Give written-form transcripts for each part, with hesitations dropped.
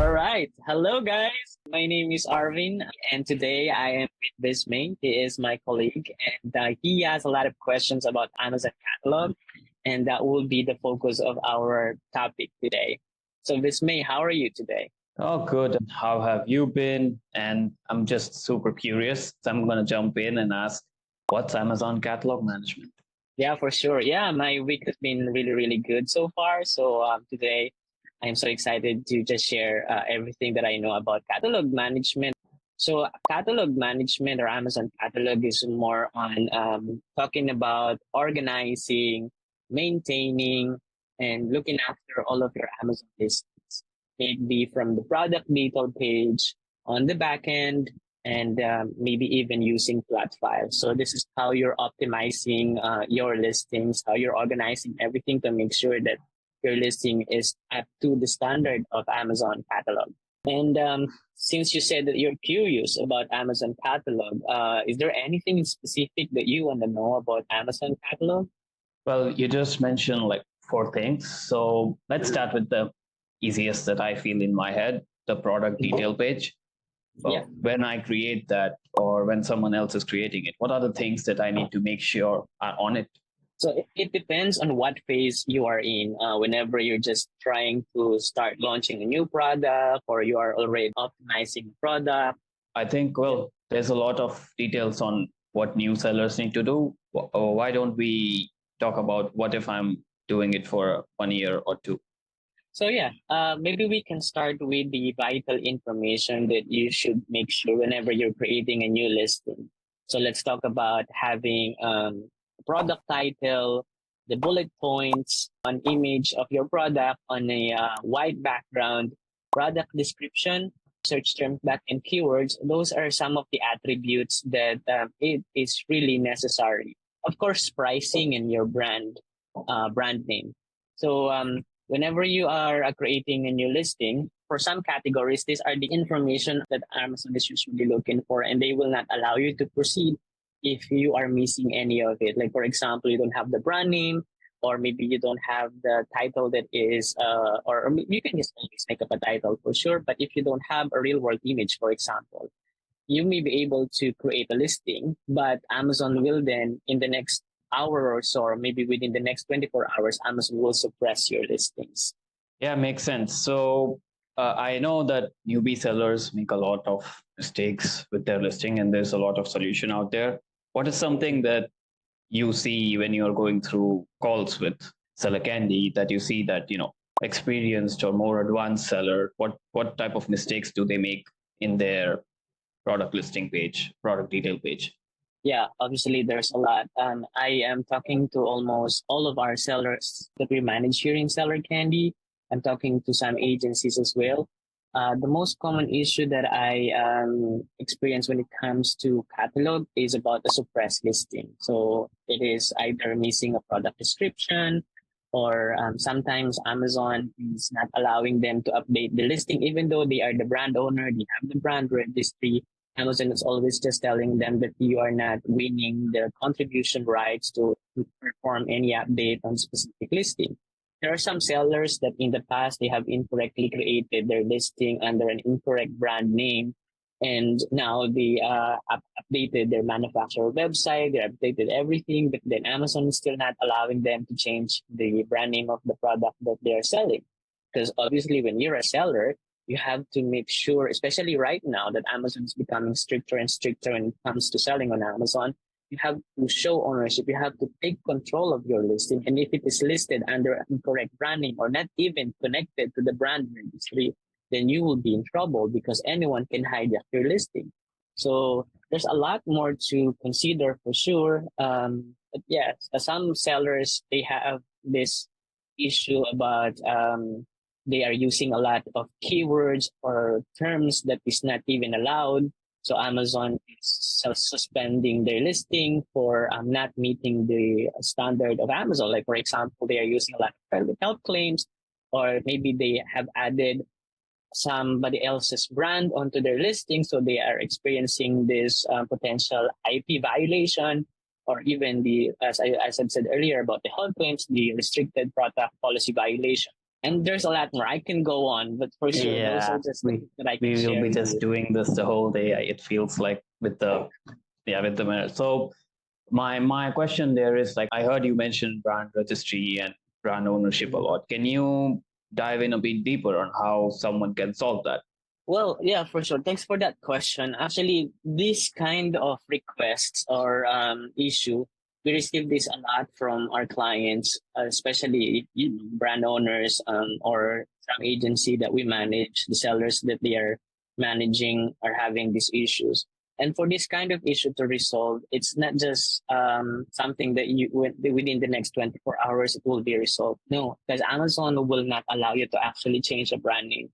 All right. Hello, guys. My name is Arvin, and today I am with Bismay. He is my colleague, and he has a lot of questions about Amazon catalog, and that will be the focus of our topic today. So, Bismay, how are you today? Oh, good. How have you been? And I'm just super curious. So I'm going to jump in and ask, what's Amazon catalog management? Yeah, for sure. Yeah, my week has been really, really good so far. So, today I'm so excited to just share everything that I know about catalog management. So, catalog management or Amazon catalog is more on talking about organizing, maintaining, and looking after all of your Amazon listings. Maybe from the product detail page on the back end, and maybe even using flat files. So, this is how you're optimizing your listings, how you're organizing everything to make sure that your listing is up to the standard of Amazon catalog. And since you said that you're curious about Amazon catalog, is there anything specific that you want to know about Amazon catalog? Well, you just mentioned like four things. So let's start with the easiest that I feel in my head, the product detail page. Yeah. Well, when I create that or when someone else is creating it, what are the things that I need to make sure are on it? So it depends on what phase you are in. Whenever you're just trying to start launching a new product or you are already optimizing the product. I think, well, there's a lot of details on what new sellers need to do. Why don't we talk about what if I'm doing it for 1 year or two? So yeah, maybe we can start with the vital information that you should make sure whenever you're creating a new listing. So let's talk about having product title, the bullet points, an image of your product on a white background, product description, search terms back and keywords. Those are some of the attributes that it is really necessary. Of course, pricing and your brand name. So whenever you are creating a new listing, for some categories, these are the information that Amazon is usually looking for, and they will not allow you to proceed if you are missing any of it. Like, for example, you don't have the brand name, or maybe you don't have the title that is, or you can just always make up a title for sure. But if you don't have a real world image, for example, you may be able to create a listing, but Amazon will then, in the next hour or so, or maybe within the next 24 hours, Amazon will suppress your listings. Yeah, makes sense. So I know that newbie sellers make a lot of mistakes with their listing, and there's a lot of solution out there. What is something that you see when you're going through calls with seller candy that you see that experienced or more advanced seller, what type of mistakes do they make in their product listing page, product detail page? Yeah, obviously there's a lot. I am talking to almost all of our sellers that we manage here in Seller Candy. I'm talking to some agencies as well. The most common issue that I experience when it comes to catalog is about the suppressed listing. So it is either missing a product description, or sometimes Amazon is not allowing them to update the listing, even though they are the brand owner, they have the brand registry. Amazon is always just telling them that you are not winning the contribution rights to perform any update on specific listing. There are some sellers that in the past they have incorrectly created their listing under an incorrect brand name, and now they updated their manufacturer website, they updated everything, but then Amazon is still not allowing them to change the brand name of the product that they are selling. Because obviously, when you're a seller, you have to make sure, especially right now that Amazon is becoming stricter and stricter when it comes to selling on Amazon, you have to show ownership. You have to take control of your listing. And if it is listed under an incorrect branding or not even connected to the brand registry, then you will be in trouble because anyone can hijack your listing. So there's a lot more to consider for sure. But yeah, some sellers, they have this issue about they are using a lot of keywords or terms that is not even allowed. So Amazon is suspending their listing for not meeting the standard of Amazon. Like, for example, they are using a lot of private health claims, or maybe they have added somebody else's brand onto their listing. So they are experiencing this potential IP violation, or even the, as I said earlier about the health claims, the restricted product policy violation. And there's a lot more. I can go on, but for sure, those Yeah, are just the things that I can we will share be with just you. doing this the whole day. It feels like with the minute. So my question there is like I heard you mention brand registry and brand ownership a lot. Can you dive in a bit deeper on how someone can solve that? Well, yeah, for sure. Thanks for that question. Actually, this kind of requests or issue, we receive this a lot from our clients, especially brand owners or some agency that we manage, the sellers that they are managing are having these issues. And for this kind of issue to resolve, it's not just something that within the next 24 hours it will be resolved. No, because Amazon will not allow you to actually change a brand name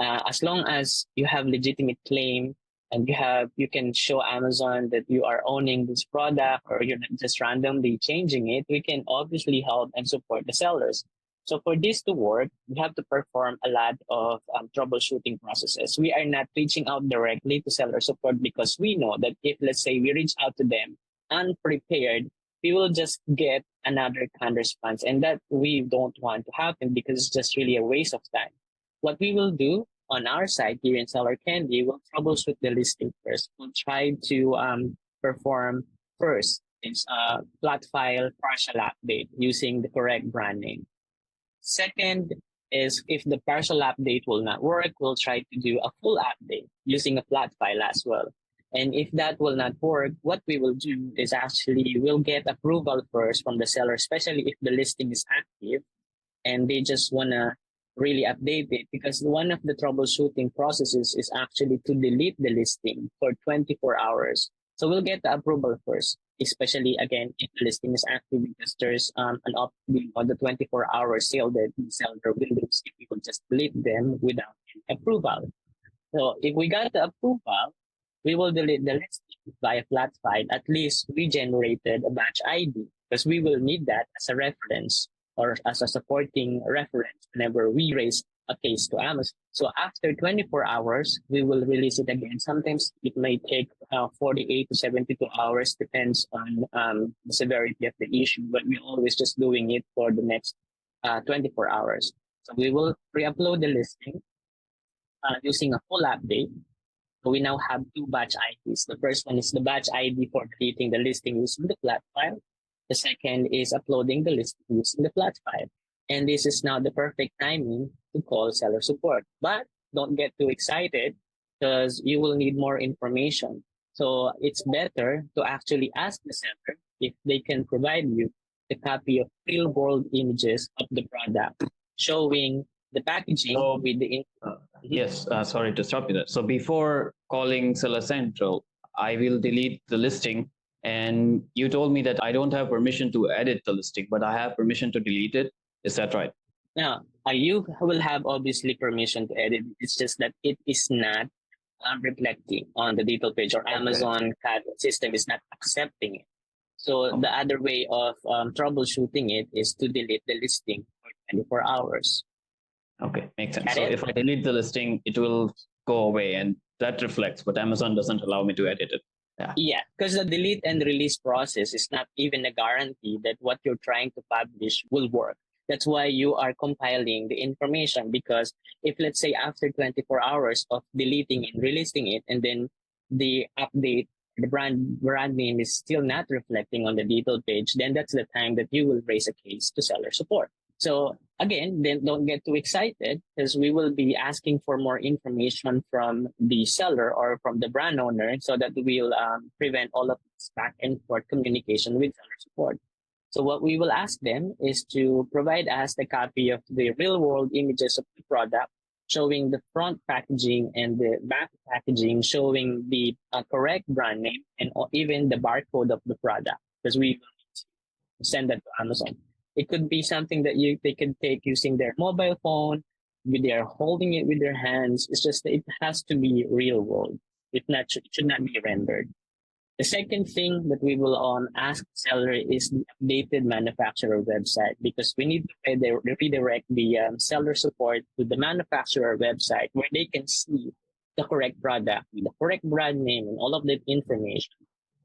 as long as you have legitimate claim and you can show Amazon that you are owning this product or you're not just randomly changing it, we can obviously help and support the sellers. So for this to work, we have to perform a lot of troubleshooting processes. We are not reaching out directly to seller support because we know that if, let's say, we reach out to them unprepared, we will just get another canned response. And that we don't want to happen because it's just really a waste of time. What we will do on our side here in Seller Candy, we'll troubleshoot the listing first. We'll try to perform first is a flat file partial update using the correct brand name. Second is if the partial update will not work, we'll try to do a full update using a flat file as well. And if that will not work, what we will do is actually we'll get approval first from the seller, especially if the listing is active and they just want to really update it because one of the troubleshooting processes is actually to delete the listing for 24 hours. So we'll get the approval first, especially again if the listing is active because there's an option on the 24-hour sale that the seller will lose if we will just delete them without approval. So if we got the approval, we will delete the listing via flat file. At least we generated a batch ID because we will need that as a reference or as a supporting reference whenever we raise a case to Amazon. So after 24 hours, we will release it again. Sometimes it may take 48 to 72 hours, depends on the severity of the issue, but we're always just doing it for the next 24 hours. So we will re-upload the listing using a full update. So we now have two batch IDs. The first one is the batch ID for deleting the listing using the flat file. The second is uploading the listing using the flat file. And this is now the perfect timing to call seller support. But don't get too excited because you will need more information. So it's better to actually ask the seller if they can provide you a copy of real world images of the product showing the packaging So, with the yes, sorry to stop you there. So before calling Seller Central, I will delete the listing. And you told me that I don't have permission to edit the listing, but I have permission to delete it. Is that right? Now, you will have obviously permission to edit. It's just that it is not reflecting on the detail page or Amazon CAD system is not accepting it. So the other way of troubleshooting it is to delete the listing for 24 hours. Okay, makes sense. Got So it? if I delete the listing, it will go away and that reflects, but Amazon doesn't allow me to edit it. Yeah. Yeah, because the delete and release process is not even a guarantee that what you're trying to publish will work. That's why you are compiling the information because if let's say after 24 hours of deleting and releasing it and then the update, the brand name is still not reflecting on the detail page, then that's the time that you will raise a case to seller support. So again, then don't get too excited because we will be asking for more information from the seller or from the brand owner so that we'll prevent all of this back and forth communication with seller support. So what we will ask them is to provide us the copy of the real world images of the product showing the front packaging and the back packaging showing the correct brand name and even the barcode of the product because we will need to send that to Amazon. It could be something that they can take using their mobile phone, they're holding it with their hands. It's just that it has to be real world. It should not be rendered. The second thing that we will ask seller is the updated manufacturer website because we need to redirect the seller support to the manufacturer website where they can see the correct product, the correct brand name, and all of that information.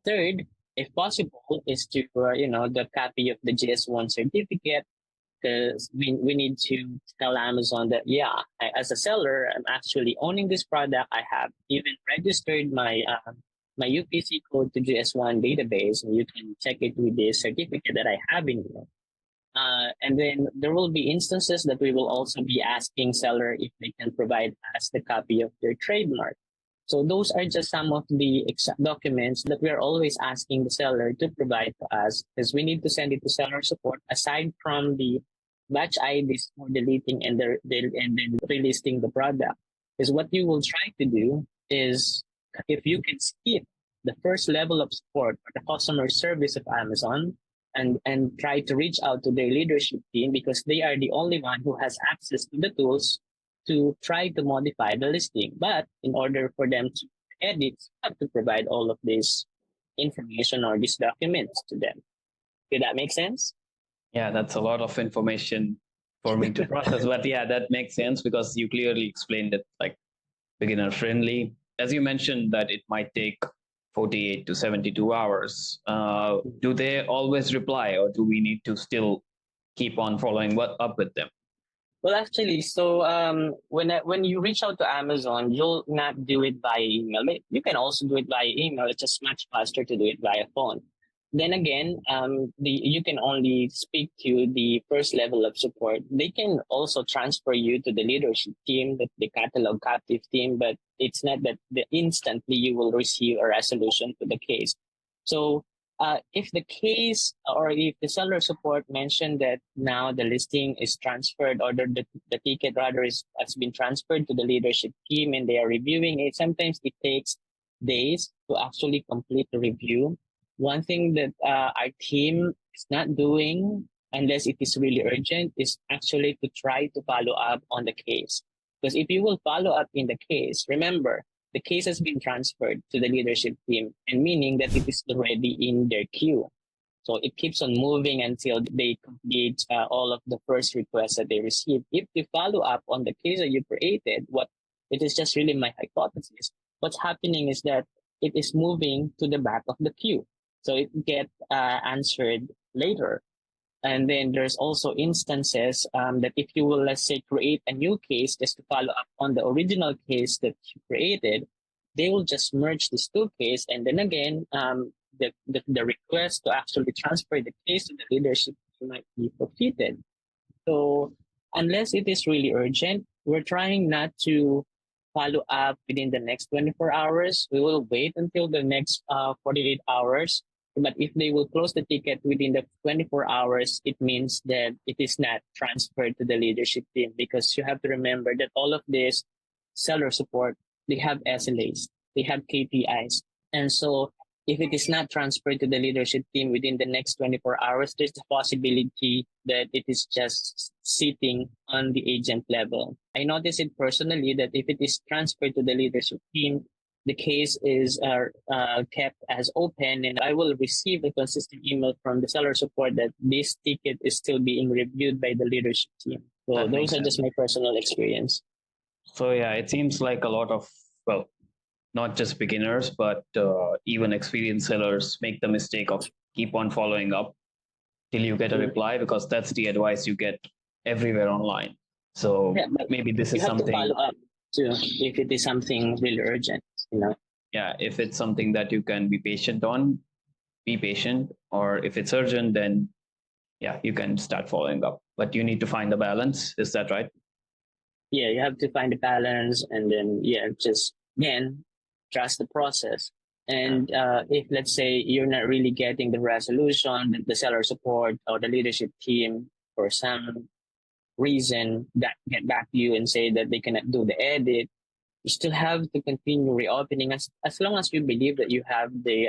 Third, if possible, is to the copy of the GS1 certificate because we need to tell Amazon that, yeah, as a seller, I'm actually owning this product. I have even registered my UPC code to GS1 database, and you can check it with the certificate that I have in here. And then there will be instances that we will also be asking seller if they can provide us the copy of their trademark. So those are just some of the exact documents that we are always asking the seller to provide to us, because we need to send it to seller support aside from the batch IDs for deleting and then relisting the product. Because what you will try to do is, if you can skip the first level of support or the customer service of Amazon, and try to reach out to their leadership team, because they are the only one who has access to the tools to try to modify the listing. But in order for them to edit, you have to provide all of this information or these documents to them. Did that make sense? Yeah, that's a lot of information for me to process. But yeah, that makes sense because you clearly explained it like beginner friendly. As you mentioned that it might take 48 to 72 hours. Do they always reply, or do we need to still keep on following up with them? Well, actually, so when you reach out to Amazon, you'll not do it via email. You can also do it via email. It's just much faster to do it via phone. Then again, you can only speak to the first level of support. They can also transfer you to the leadership team, the catalog captive team, but it's not that instantly you will receive a resolution to the case. So if the case, or if the seller support mentioned that now the listing is transferred, or the ticket rather has been transferred to the leadership team and they are reviewing it, sometimes it takes days to actually complete the review. One thing that our team is not doing, unless it is really urgent, is actually to try to follow up on the case. Because if you will follow up in the case, remember, the case has been transferred to the leadership team, and meaning that it is already in their queue. So it keeps on moving until they complete all of the first requests that they receive. If you follow up on the case that you created, it is just really my hypothesis. What's happening is that it is moving to the back of the queue. So it get answered later. And then there's also instances that if you will, let's say, create a new case just to follow up on the original case that you created, they will just merge these two cases. And then again, the request to actually transfer the case to the leadership might be forfeited. So unless it is really urgent, we're trying not to follow up within the next 24 hours. We will wait until the next 48 hours. But if they will close the ticket within the 24 hours, it means that it is not transferred to the leadership team, because you have to remember that all of this seller support, they have SLAs, they have KPIs. And so if it is not transferred to the leadership team within the next 24 hours, there's the possibility that it is just sitting on the agent level. I noticed it personally that if it is transferred to the leadership team, the case is kept as open, and I will receive a consistent email from the seller support that this ticket is still being reviewed by the leadership team. So those are just my personal experience. So yeah, it seems like a lot of, well, not just beginners, but even experienced sellers make the mistake of keep on following up till you get a reply, because that's the advice you get everywhere online. So yeah, maybe this is something. You have to follow up too if it is something really urgent. Yeah, if it's something that you can be patient on, be patient. Or if it's urgent, then yeah, you can start following up. But you need to find the balance. Is that right? Yeah, you have to find the balance, and then just again trust the process. And if let's say you're not really getting the resolution, the seller support or the leadership team for some reason that get back to you and say that they cannot do the edit, you still have to continue reopening as long as you believe that you have the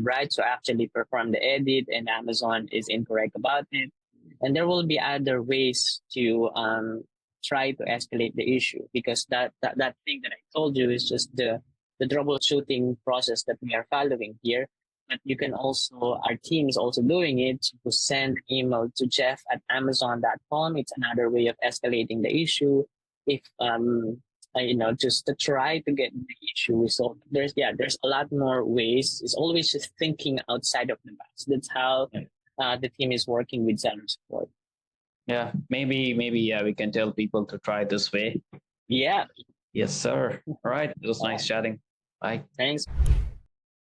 right to actually perform the edit and Amazon is incorrect about it. And there will be other ways to try to escalate the issue, because that thing that I told you is just the troubleshooting process that we are following here. But you can also, our team is also doing it, to send an email to jeff@amazon.com. It's another way of escalating the issue. If just to try to get the issue resolved. There's a lot more ways. It's always just thinking outside of the box. That's how the team is working with seller support. Yeah, maybe yeah, we can tell people to try this way. Yeah. Yes, sir. All right. It was nice chatting. Bye. Thanks.